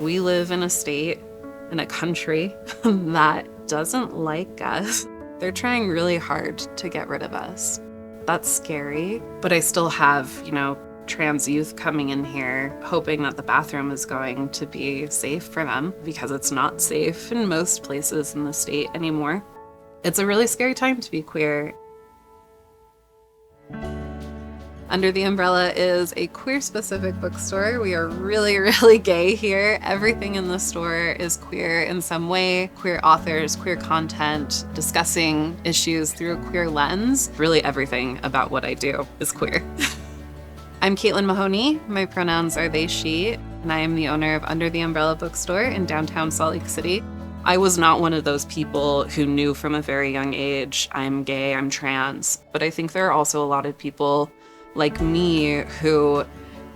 We live in a state, in a country that doesn't like us. They're trying really hard to get rid of us. That's scary, but I still have, trans youth coming in here hoping that the bathroom is going to be safe for them because it's not safe in most places in the state anymore. It's a really scary time to be queer. Under the Umbrella is a queer-specific bookstore. We are really, really gay here. Everything in the store is queer in some way. Queer authors, queer content, discussing issues through a queer lens. Really everything about what I do is queer. I'm Caitlin Mahoney. My pronouns are they, she, and I am the owner of Under the Umbrella Bookstore in downtown Salt Lake City. I was not one of those people who knew from a very young age, I'm gay, I'm trans, but I think there are also a lot of people like me who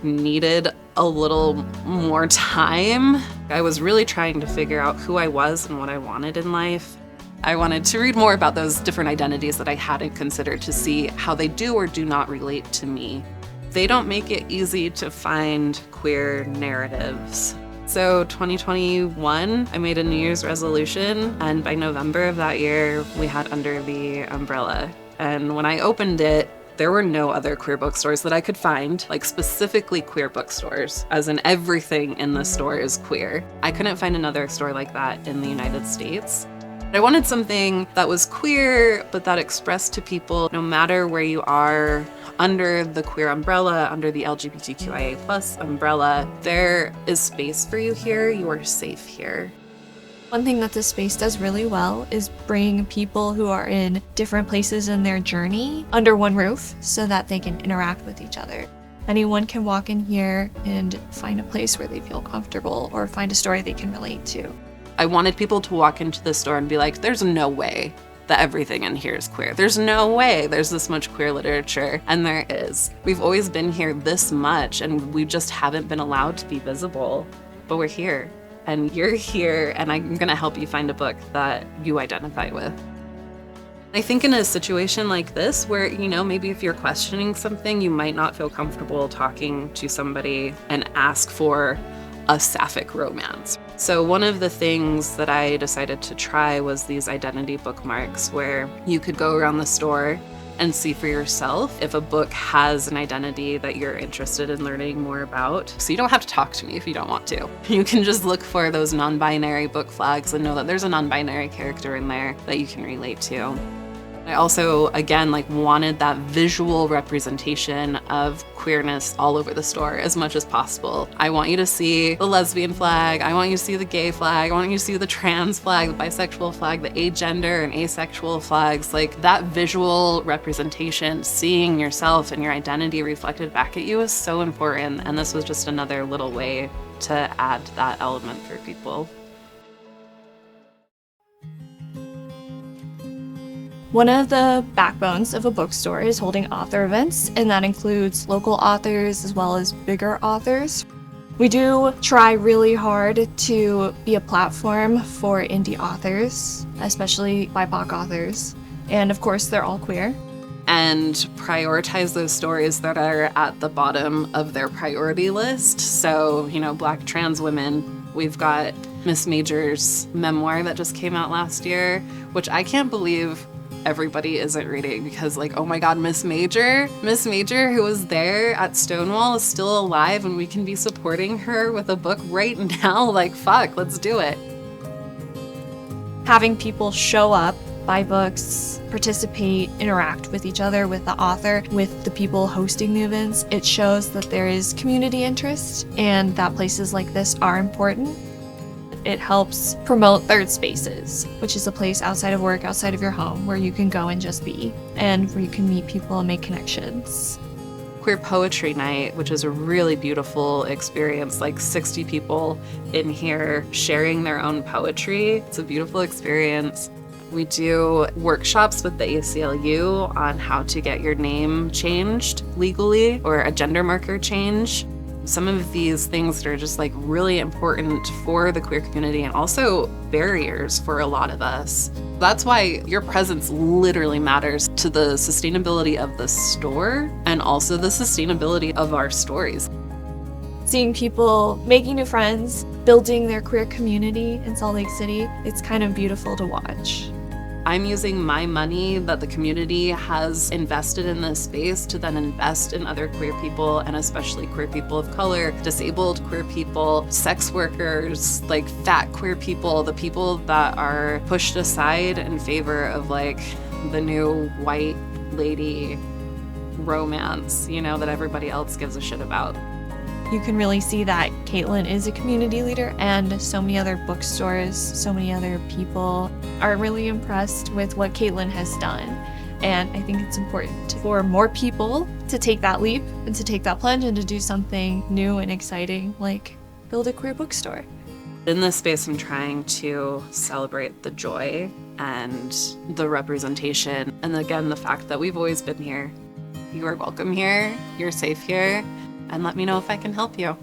needed a little more time. I was really trying to figure out who I was and what I wanted in life. I wanted to read more about those different identities that I hadn't considered to see how they do or do not relate to me. They don't make it easy to find queer narratives. So 2021, I made a New Year's resolution, and by November of that year, we had Under the Umbrella. And when I opened it, there were no other queer bookstores that I could find, like specifically queer bookstores, as in everything in the store is queer. I couldn't find another store like that in the United States. I wanted something that was queer, but that expressed to people, no matter where you are, under the queer umbrella, under the LGBTQIA+ umbrella, there is space for you here, you are safe here. One thing that this space does really well is bring people who are in different places in their journey under one roof so that they can interact with each other. Anyone can walk in here and find a place where they feel comfortable or find a story they can relate to. I wanted people to walk into the store and be like, there's no way that everything in here is queer. There's no way there's this much queer literature, and there is. We've always been here this much, and we just haven't been allowed to be visible, but we're here. And you're here, and I'm gonna help you find a book that you identify with. I think in a situation like this, where, maybe if you're questioning something, you might not feel comfortable talking to somebody and ask for a sapphic romance. So one of the things that I decided to try was these identity bookmarks, where you could go around the store and see for yourself if a book has an identity that you're interested in learning more about. So you don't have to talk to me if you don't want to. You can just look for those non-binary book flags and know that there's a non-binary character in there that you can relate to. I also, again, wanted that visual representation of queerness all over the store as much as possible. I want you to see the lesbian flag, I want you to see the gay flag, I want you to see the trans flag, the bisexual flag, the agender and asexual flags. That visual representation, seeing yourself and your identity reflected back at you is so important, and this was just another little way to add that element for people. One of the backbones of a bookstore is holding author events, and that includes local authors as well as bigger authors. We do try really hard to be a platform for indie authors, especially BIPOC authors, and of course they're all queer. And prioritize those stories that are at the bottom of their priority list. So, Black trans women, we've got Miss Major's memoir that just came out last year, which I can't believe everybody isn't reading, because oh my God, Miss Major, who was there at Stonewall, is still alive, and we can be supporting her with a book right now. Fuck, let's do it. Having people show up, buy books, participate, interact with each other, with the author, with the people hosting the events, it shows that there is community interest and that places like this are important. It helps promote third spaces, which is a place outside of work, outside of your home, where you can go and just be, and where you can meet people and make connections. Queer Poetry Night, which is a really beautiful experience, 60 people in here sharing their own poetry. It's a beautiful experience. We do workshops with the ACLU on how to get your name changed legally, or a gender marker change. Some of these things that are just really important for the queer community, and also barriers for a lot of us. That's why your presence literally matters to the sustainability of the store and also the sustainability of our stories. seeing people making new friends, building their queer community in Salt Lake City. It's kind of beautiful to watch. I'm using my money that the community has invested in this space to then invest in other queer people, and especially queer people of color, disabled queer people, sex workers, like fat queer people, the people that are pushed aside in favor of like the new white lady romance, you know, that everybody else gives a shit about. You can really see that Caitlin is a community leader, and so many other bookstores, so many other people are really impressed with what Caitlin has done. And I think it's important for more people to take that leap and to take that plunge and to do something new and exciting, like build a queer bookstore. In this space, I'm trying to celebrate the joy and the representation, and again, the fact that we've always been here. You are welcome here, you're safe here, and let me know if I can help you.